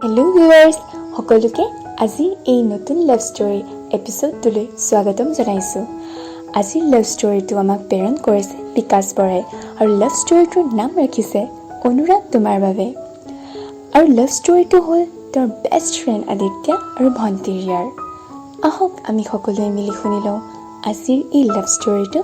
Hello' viewers, সকলোকে আজি এই নতুন লাভ ষ্টৰী এপিছ'ডটোলৈ স্বাগতম জনাইছোঁ। আজিৰ লাভ ষ্টৰীটো আমাক প্ৰেৰণ কৰিছে বিকাশ বৰাই আৰু লাভ ষ্টৰীটোৰ নাম ৰাখিছে অনুৰাগ তোমাৰ বাবে। আৰু লাভ ষ্টৰীটো হ'ল তেওঁৰ বেষ্ট ফ্ৰেণ্ড আদিত্য আৰু ভণ্টি ৰিয়াৰ। আহক আমি সকলোৱে মিলি শুনি লওঁ আজিৰ এই লাভ ষ্টৰীটো।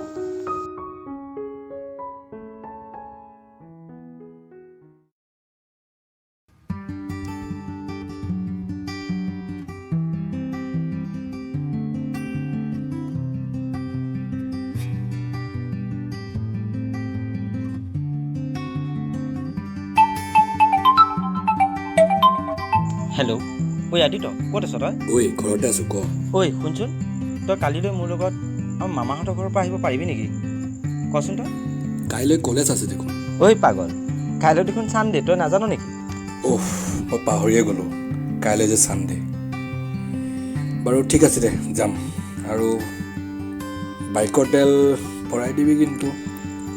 হেল্ল', ঐ আদিত্য, ক'ত আছ তই? ঐ ঘৰতে আছোঁ, ক। ঐ শুনচোন, তই কালিলৈ মোৰ লগত আমাৰ মামাহঁতৰ ঘৰৰ পৰা আহিব পাৰিবি নেকি? কচোন তই। কাইলৈ কলেজ আছে দেখোন। ঐ পাগল, কাইলৈ দেখোন ছানডে, তই নাজান নেকি? অহ, মই পাহৰিয়ে গ'লোঁ, কাইলৈ যে ছানডে। বাৰু ঠিক আছে দে, যাম। আৰু বাইকৰ তেল ভৰাই দিবি কিন্তু।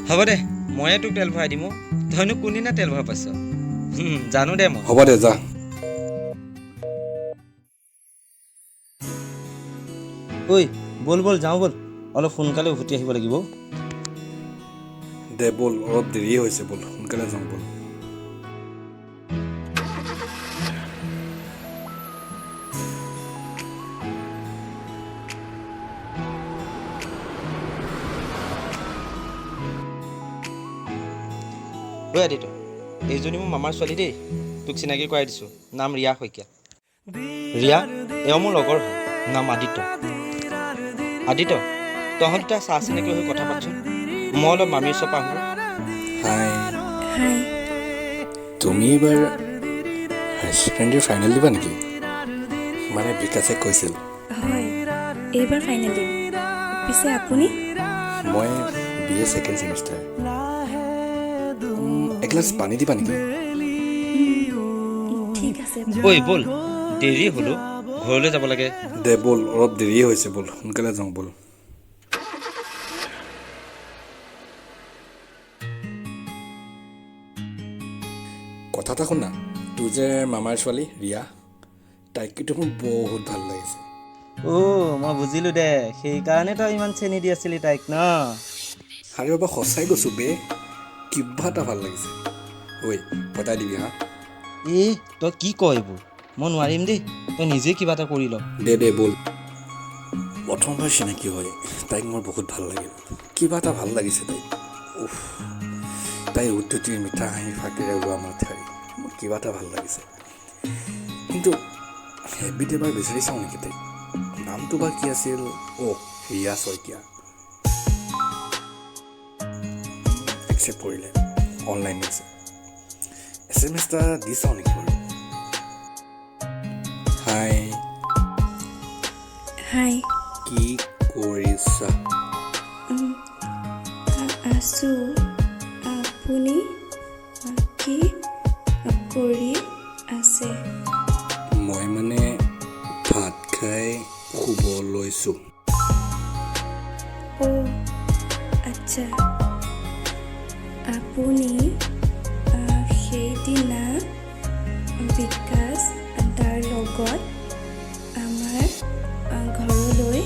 হ'ব দে, ময়ে তোক তেল ভৰাই দিম। তইনো কোনদিনা তেল ভৰাই পাইছ? জানো দে মই। হ'ব দে, যা। ঐ ব'ল ব'ল যাওঁ ব'ল, অলপ সোনকালে উভতি আহিব লাগিব। দে ব'ল, অলপ দেৰিয়ে হৈছে, ব'ল সোনকালে যাওঁ ব'ল। ঐ আদিত্য, এইজনী মোৰ মামাৰ ছোৱালী দেই, তোক চিনাকি কৰাই দিছোঁ। নাম ৰিয়া শইকীয়া। ৰিয়া, এওঁ মোৰ লগৰ হয়, নাম আদিত্য। আদিত্য, তহঁত দুটা চাহ চিনাকি হৈ কথা পাতচোন, মই অলপ মামীৰ ওচৰৰ পৰা আহোঁ। হাই। তুমি এইবাৰ হায়াৰ ছেকেণ্ডেৰী ফাইনেল দিবা নেকি? মানে বিকাশে কৈছিল। হয়, এইবাৰ ফাইনেল দিম। পিছে আপুনি? মই BA ছেকেণ্ড ছেমিষ্টাৰ। এগিলাচ পানী দিবা নেকি? ঠিক আছে। ঐ ব'ল, দেৰি হ'লো, ঘৰলৈ যাব লাগে। দে ব'ল, অলপ দেৰিয়ে হৈছে, ব'ল সোনকালে যাওঁ ব'ল। কথা এটা শুনা, তোৰ যে মামাৰ ছোৱালী ৰিয়া, তাইক কিন্তু মোৰ বহুত ভাল লাগিছে। মই বুজিলোঁ দে, সেইকাৰণে তই ইমান চেনি দি আছিলি তাইক ন? আৰে বাবা, সঁচাই কৈছোঁ বে, কিবা এটা ভাল লাগিছে। ঐ পতাই দিবি হা। তই কি কয় এইবোৰ? মই নোৱাৰিম দেই, তই নিজেই কিবা এটা কৰি ল। দে ব'ল। প্ৰথমবাৰ চিনাকি হয়, তাইক মোৰ বহুত ভাল লাগিল, কিবা এটা ভাল লাগিছে তাইক। তাইৰ উদ্ধতিৰ মিঠা হাঁহি ফাঁকিৰে ওলোৱা মাতষাৰি মোৰ কিবা এটা ভাল লাগিছে। কিন্তু হেবিট এবাৰ বিচাৰি চাওঁ নেকি তাইক? নামটো বা কি আছিল? ৰিয়া শইকীয়া। একচেপ্ট কৰিলে, অনলাইন আছে। SMS এটা দি চাওঁ নেকি বাৰু? হাই। কি কৰিছা? আছোঁ। আপুনি কি কৰি আছে? মই মানে ভাত খাই শুব লৈছোঁ। আচ্ছা। আপুনি সেইদিনা বিকাশ তাৰ লগত আমাৰ ঘৰলৈ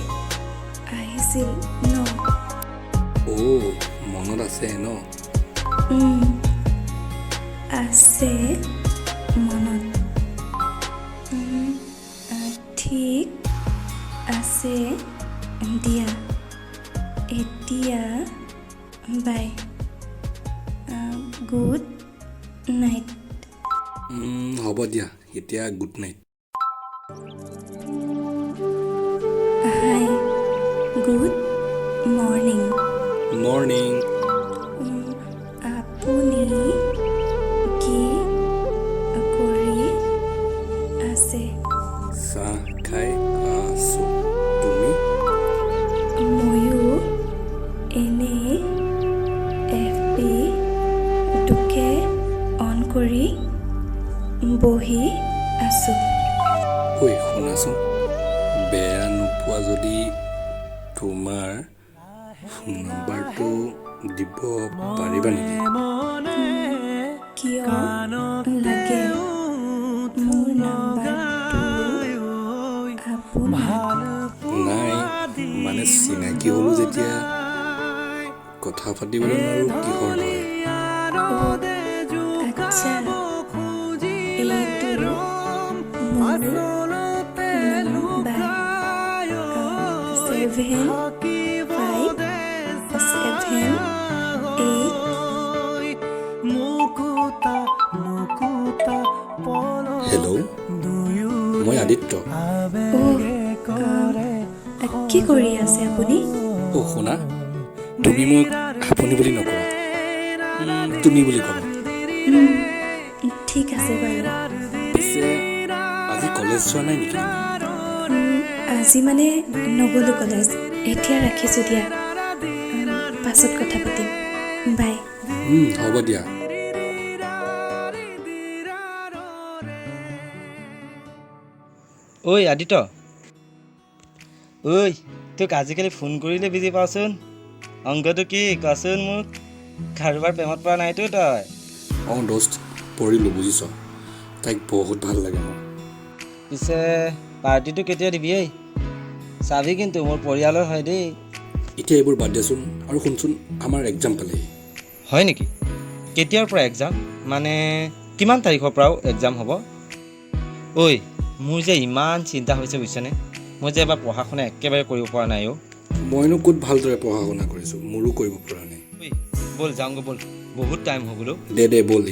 আহিছিল ন? মনত আছে ন? আছে মনত। ঠিক আছে দিয়া, এতিয়া বাই, গুড নাইট। হ'ব দিয়া, এতিয়া গুড নাইট। হাই, গুড মৰ্ণিং। মৰ্ণিং। আপুনি কি কৰি আছে? চাহ খাই আছোঁ। তুমি? ময়ো এনেই FB-টোকে অন কৰি বহি আছোঁ। শুনাচোন, বেয়া নোপোৱা যদি তোমাৰ নম্বৰটো দিব পাৰিবা নেকি? কিয় লাগে? মোৰ নাম চিনাকি হ'লো যেতিয়া কথা পাতিবলৈ নোৱাৰো কিহৰ নহয় আচ্ছা এইটো মোৰ নাম্বাৰ 758 হেল্ল' মই আদিত্য কি কৰি আছে আপুনি শুনা তুমি মোক আপুনি বুলি নকবা তুমি বুলি ক'বা ঠিক আছে বাৰু পিছে আজি কলেজ যোৱা নাই নেকি আজি মানে নগ'লো কলেজ এতিয়া ৰাখিছোঁ দিয়া পাছত কথা পাতিম বাই হ'ব দিয়া ঐ আদিত্য ঐ তোক আজিকালি ফোন কৰিলে বুজি পাওঁচোন অংকটো কি কচোন মোক কাৰোবাৰ প্ৰেমত পৰা নাইতো তই দোস্ত পৰিলোঁ বুজিছ তাইক বহুত ভাল লাগে মোৰ পিছে পাৰ্টিটো কেতিয়া দিবি ঐ চাবি কিন্তু মোৰ পৰিয়ালৰ হয় দেই এতিয়া এইবোৰ বাদ দিয়াচোন আৰু শুনচোন আমাৰ এক্সাম পালেহি হয় নেকি কেতিয়াৰ পৰা এক্সাম মানে কিমান তাৰিখৰ পৰাও এক্সাম হ'ব ঐ মোৰ যে ইমান চিন্তা হৈছে বুজিছনে মই যে এবাৰ পঢ়া শুনা একেবাৰে কৰিব পৰা নাই মইনো ক'ত ভালদৰে পঢ়া শুনা কৰিছোঁ মোৰো কৰিব পৰা নাই ঐ ব'ল যাওঁগৈ ব'ল বহুত টাইম হৈ গ'লো দে ব'ল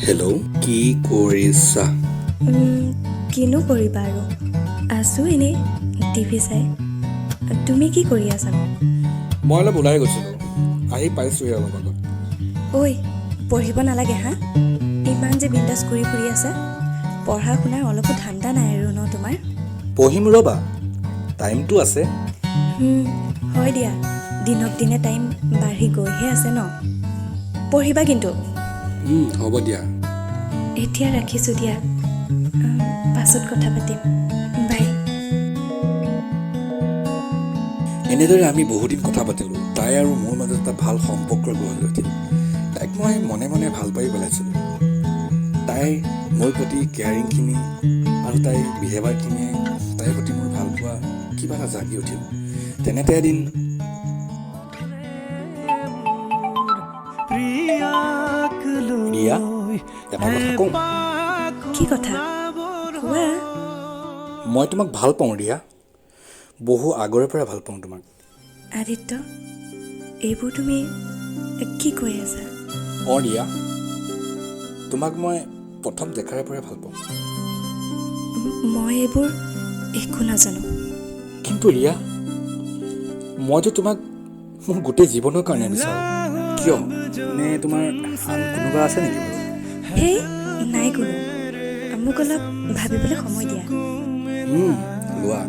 হেল্ল' কি কৰিছা কিনো কৰিবা আৰু আছোঁ এনেই টিভি চাই তুমি কি কৰি আছা মই অলপ ওলাই গৈছিলোঁ আহি পাইছোঁহে অলপ আগত ঐ পঢ়িব নালাগে হা ইমান যে বিন্দাছ কৰি ফুৰি আছা পঢ়া শুনাৰ অলপো ঠাণ্ডা নাই আৰু ন তোমাৰ পঢ়িম ৰ'বা টাইমটো আছে হয় দিয়া দিনক দিনে টাইম বাঢ়ি গৈহে আছে ন পঢ়িবা কিন্তু হ'ব দিয়া এতিয়া ৰাখিছোঁ দিয়া পাছত কথা পাতিম বাই এনেদৰে আমি বহুদিন কথা পাতিলোঁ তাই আৰু মোৰ মাজত এটা ভাল সম্পৰ্ক গঢ় লৈ উঠিল তাইক মই মনে মনে ভাল পাই পেলাইছিলোঁ তাইৰ মোৰ প্ৰতি কেয়াৰিংখিনি আৰু তাইৰ বিহেভিয়াৰখিনিয়ে তাইৰ প্ৰতি মোৰ ভাল পোৱা কিবা এটা জাগি উঠিল তেনেতে এদিন ৰিয়া এটা কথা কওঁ কি কথা কোৱা মই তোমাক ভাল পাওঁ ৰিয়া বহু আগৰে পৰা ভাল পাওঁ তোমাক আদিত্য এইবোৰ তুমি কি কৈ আছা ৰিয়া তোমাক মই প্ৰথম দেখাৰে পৰাই ভাল পাওঁ মই এইবোৰ একো নাজানো কিন্তু ৰিয়া মইতো তোমাক মোৰ গোটেই জীৱনৰ কাৰণে বিচাৰোঁ কিয় নে তোমাৰ আন কোনোবা আছে নেকি বাৰু হেই নাই কোনো মোক অলপ ভাবিবলৈ সময় দিয়া লোৱা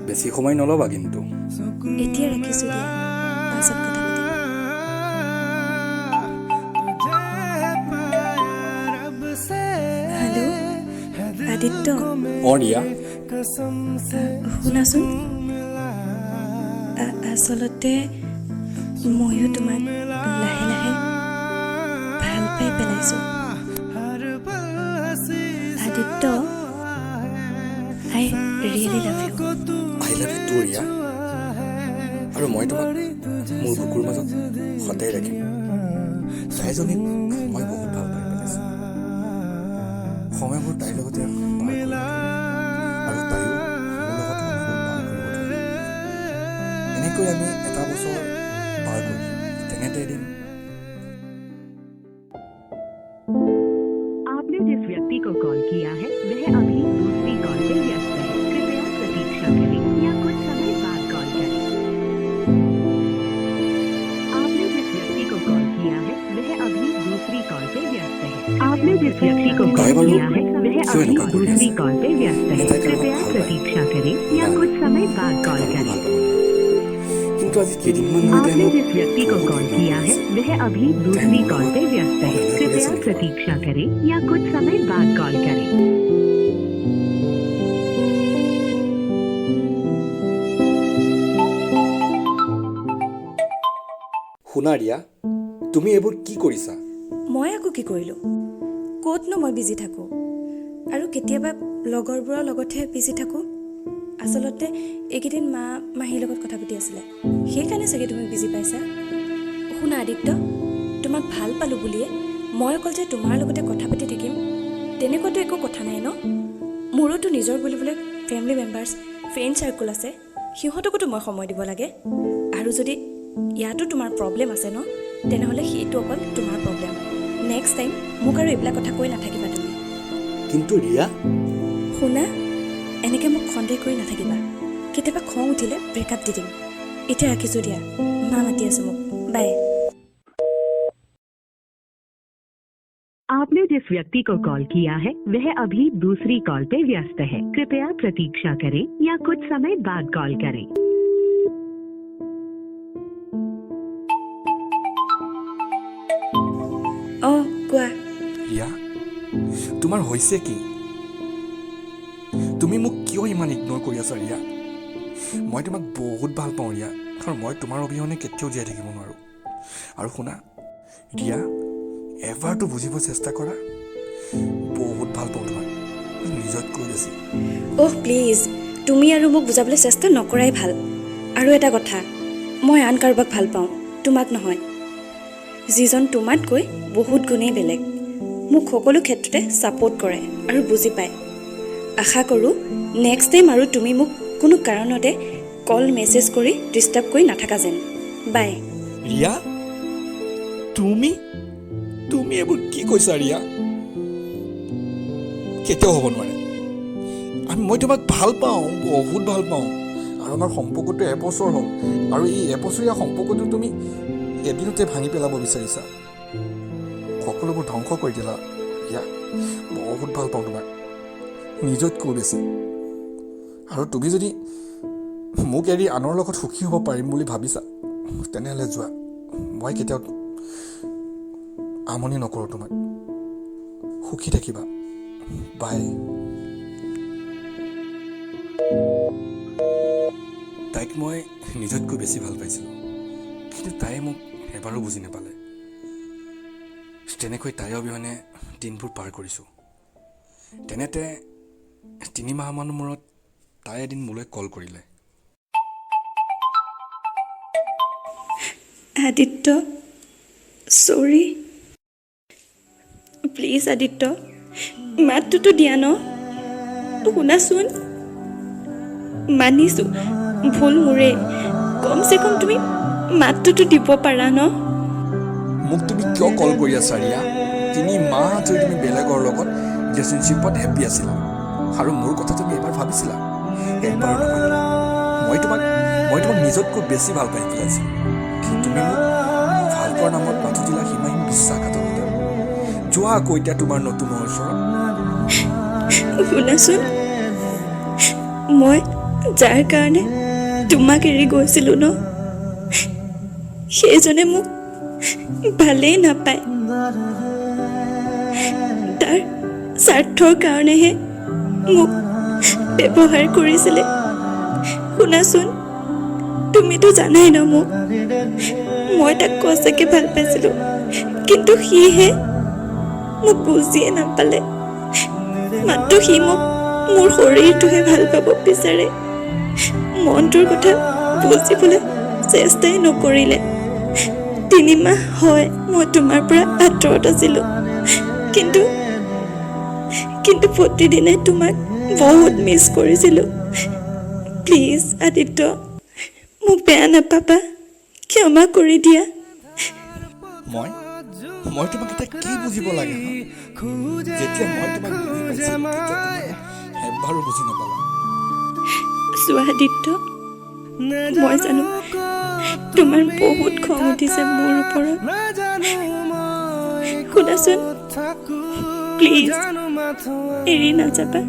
বেছি সময় নল'বা কিন্তু এতিয়া ৰাখিছোঁ দিয়া পাছত কথা পাতিম হেল্ল' আদিত্য ৰিয়া শুনাচোন আচলতে ময়ো তোমাক লাহে লাহে ভাল পাই পেলাইছোঁ Aditya I really love you I love you too Riya আৰু মই তোমাক মোৰ বুকুৰ মাজত সদায় ৰাখিম তাইজনীক মই বহুত ভাল পাই পেলাইছোঁ সময়বোৰ তাইৰ লগতে পাৰ কৰিম আৰু তাইও মোৰ লগত সময়বোৰ পাৰ কৰিব ধৰিম এনেকৈ আমি এটা বছৰ পাৰ কৰিম তেনেতে এদিন आपने जिस व्यक्ति को कॉल किया है वह अभी दूसरी कॉल पे व्यस्त है कृपया प्रतीक्षा करें या कुछ समय बाद कॉल करें आपने जिस व्यक्ति को कॉल किया है वह अभी दूसरी कॉल पे व्यस्त है आपने जिस व्यक्ति को कॉल किया है वह अभी दूसरी कॉल पे व्यस्त है कृपया प्रतीक्षा करें या कुछ समय बाद कॉल करें কিন্তু আজি কেইদিনমান आपने जिस व्यक्ति को कॉल किया है वह अभी दूसरी कॉल पे व्यस्त है कृपया प्रतीक्षा करें या कुछ समय बाद कॉल करें শুনা ৰিয়া তুমি এইবোৰ কি কৰিছা মই আকৌ কি কৰিলোঁ ক'তনো মই বিজি থাকোঁ আৰু কেতিয়াবা লগৰবোৰৰ লগতহে বিজি থাকোঁ আচলতে এইকেইদিন মাহীৰ লগত কথা পাতি আছিলে, সেইকাৰণে চাগে তুমি বুজি পাইছা। শুনা আদিত্য, তোমাক ভাল পালোঁ বুলিয়ে মই অকল যে তোমাৰ লগতে কথা পাতি থাকিম তেনেকুৱাতো একো কথা নাই ন। মোৰোতো নিজৰ বুলিবলৈ ফেমিলি মেম্বাৰ্ছ, ফ্ৰেণ্ড চাৰ্কুল আছে, সিহঁতকোতো মই সময় দিব লাগে। আৰু যদি ইয়াতো তোমাৰ প্ৰব্লেম আছে ন, তেনেহ'লে সেইটো অকল তোমাৰ প্ৰব্লেম। নেক্সট টাইম মোক আৰু এইবিলাক কথা কৈ নাথাকিবা তুমি। কিন্তু ৰিয়া, শুনা, এনেকৈ মোক সন্দেহ কৰি নাথাকিবা। কেতিয়াবা খং উঠিলে ব্ৰেকআপ দি দিম। এতিয়া ৰাখিছোঁ দিয়া, মা মাতি আছোঁ মোক। বাই। आपने जिस व्यक्ति को कॉल किया है वह अभी दूसरी कॉल पे व्यस्त है। कृपया प्रतीक्षा करें या कुछ समय बाद कॉल करें। অঁ কোৱা। ৰিয়া, তোমাৰ হৈছে কি? তুমি মোক কিয় ইমান ইগন'ৰ কৰি আছা ৰিয়া? মই তোমাক বহুত ভাল পাওঁ ৰিয়া, কাৰণ মই তোমাৰ অবিহনে কেতিয়াও জীয়াই থাকিব নোৱাৰোঁ। আৰু শুনা ৰিয়া, এবাৰতো বুজিব চেষ্টা কৰা, বহুত ভাল পাওঁ তোমাক, নিজতকৈ বেছি। অহ প্লিজ, তুমি আৰু মোক বুজাবলৈ চেষ্টা নকৰাই ভাল। আৰু এটা কথা, মই আন কাৰোবাক ভাল পাওঁ, তোমাক নহয়। যিজন তোমাতকৈ বহুত গুণেই বেলেগ, মোক সকলো ক্ষেত্ৰতে ছাপোৰ্ট কৰে আৰু বুজি পায়। আশা কৰোঁ নেক্সট টাইম আৰু তুমি মোক কোনো কাৰণতে কল মেছেজ কৰি ডিষ্টাৰ্ব কৰি নাথাকা যেন। বাই। ৰিয়া, তুমি এইবোৰ কি কৈছা ৰিয়া? কেতিয়াও হ'ব নোৱাৰে। মই তোমাক ভাল পাওঁ, বহুত ভাল পাওঁ, আৰু আমাৰ সম্পৰ্কটো এবছৰ হ'ল, আৰু এই এবছৰীয়া সম্পৰ্কটো তুমি এদিনতে ভাঙি পেলাব বিচাৰিছা, সকলোবোৰ ধ্বংস কৰি দিলা ৰিয়া। বহুত ভাল পাওঁ তোমাক, নিজতকৈ বেছি। আৰু তুমি যদি মোক এৰি আনৰ লগত সুখী হ'ব পাৰিম বুলি ভাবিছা, তেনেহ'লে যোৱা। মই কেতিয়াও আমনি নকৰোঁ তোমাক, সুখী থাকিবা। বাই। তাইক মই নিজতকৈ বেছি ভাল পাইছিলোঁ, কিন্তু তাইয়ে মোক এবাৰো বুজি নাপালে। তেনেকৈ তাইৰ অবিহনে দিনবোৰ পাৰ কৰিছোঁ। তেনেতে 3 মাহমানৰ মূৰত তাই এদিন মোলৈ কল কৰিলে। আদিত্য, চৰি। প্লিজ আদিত্য, মাতটোতো দিয়া ন। শুনাচোন, মানিছোঁ ভুল মোৰে, কমচে কম তুমি মাতটোতো দিব পাৰা ন। মোক তুমি কিয় কল কৰি আছা ৰিয়া? 3 মাহ ধৰি তুমি বেলেগৰ লগত ৰিলেশ্যনশ্বিপত হেপ্পী আছিলা, আৰু মোৰ কথা তুমি এবাৰ ভাবিছিলা? এবাৰো নাভাবিলা। মই তোমাক নিজতকৈ বেছি ভাল পাই পেলাইছিলোঁ। তুমি মোক ভাল পোৱাৰ নামত মাথো দিলা সিমাহীন বিশ্বাসঘাতকতা। যোৱা আকৌ এতিয়া তোমাৰ নতুনৰ ওচৰত। শুনাচোন, মই যাৰ কাৰণে তোমাক এৰি গৈছিলোঁ ন, সেইজনে মোক ভালেই নাপায়। তাৰ স্বাৰ্থৰ কাৰণেহে মোক ব্যৱহাৰ কৰিছিলে। শুনাচোন, তুমিতো জানাই ন মোক, মই তাক সঁচাকৈ ভাল পাইছিলোঁ, কিন্তু সিহে মোক বুজিয়ে নাপালে। মাত্ৰ সি মোক মোৰ শৰীৰটোহে ভাল পাব বিচাৰে, মনটোৰ কথা বুজিবলৈ চেষ্টাই নকৰিলে। 3 মাহ হয় মই তোমাৰ পৰা আঁতৰত আছিলোঁ, কিন্তু প্ৰতিদিনে তোমাক বহুত মিছ কৰিছিলোঁ। প্লিজ আদিত্য, মোক বেয়া নাপাবা, ক্ষমা কৰি দিয়া। মই তোমাক এতিয়া কি বুজিব লাগে? যেতিয়া মই তোমাক বুজি পাইছিলোঁ, তেতিয়া তুমি এবাৰো বুজি নাপালা। চোৱা আদিত্য, মই জানো তোমাৰ বহুত খং উঠিছে মোৰ ওপৰত। শুনাচোন, প্লিজ এৰি নাযাবা।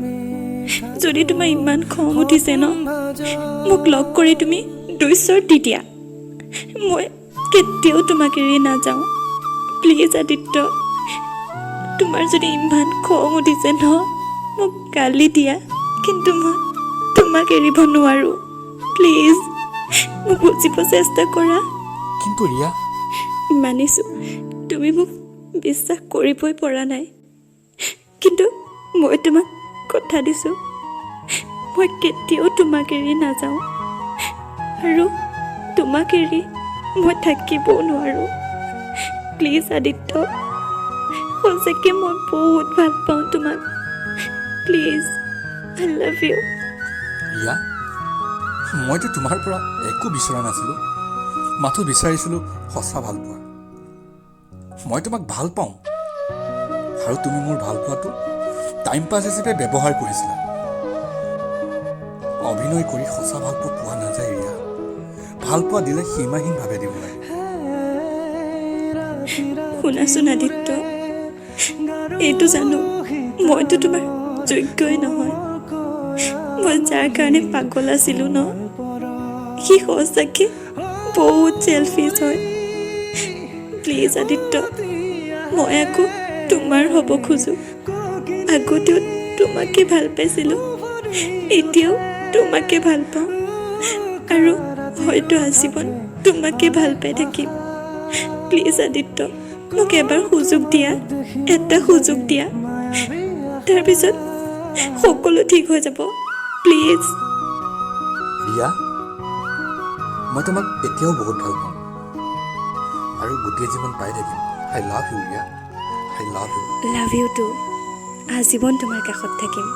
যদি তোমাৰ ইমান খং উঠিছে ন, মোক লগ কৰি তুমি 2 চৰ দি দিয়া। মই কেতিয়াও তোমাক এৰি নাযাওঁ। প্লিজ আদিত্য, তোমাৰ যদি ইমান খং উঠিছে ন, মোক গালি দিয়া, কিন্তু মই তোমাক এৰিব নোৱাৰোঁ। প্লিজ মোক বুজিব চেষ্টা কৰা। কিন্তু ৰিয়া, মানিছোঁ তুমি মোক বিশ্বাস কৰিবই পৰা নাই, কিন্তু মই তোমাক কথা দিছোঁ, মই কেতিয়াও তোমাক এৰি নাযাওঁ আৰু তোমাক এৰি মই থাকিবও নোৱাৰোঁ প্লিজ আদিত্য সঁচাকৈ মই বহুত ভাল পাওঁ তোমাক please I love you Riya মইতো তোমাৰ পৰা একো বিচৰা নাছিলোঁ মাথো বিচাৰিছিলোঁ সঁচা ভাল পোৱা মই তোমাক ভাল পাওঁ আৰু তুমি মোৰ ভাল পোৱাটো টাইম পাছ হিচাপে ব্যৱহাৰ কৰিছিলা অভিনয় কৰি সঁচা ভাল পোৱা নাযায় ৰিয়া ভাল পোৱা দিলে সীমাহীনভাৱে দিব লাগে শুনাচোন আদিত্য এইটো জানো মইতো তোমাৰ যোগ্যই নহয় মই যাৰ কাৰণে পাগল আছিলোঁ ন সি সঁচাকৈ বহুত চেলফিছ হয় প্লিজ আদিত্য মই আকৌ তোমাৰ হ'ব খোজোঁ আগতেও তোমাকে ভাল পাইছিলোঁ এতিয়াও তোমাকে ভাল পাওঁ আৰু হয়তো আজীৱন তোমাকে ভাল পাই থাকিম প্লিজ আদিত্য মোক এবাৰ সুযোগ দিয়া এটা সুযোগ দিয়া তাৰপিছত সকলো ঠিক হৈ যাব প্লিজ ৰিয়া মই তোমাক এতিয়াও বহুত ভাল পাওঁ আৰু গোটেই জীৱন পাই থাকিম I love you Riya I love you love you too আজীৱন তোমাৰ কাষত থাকিম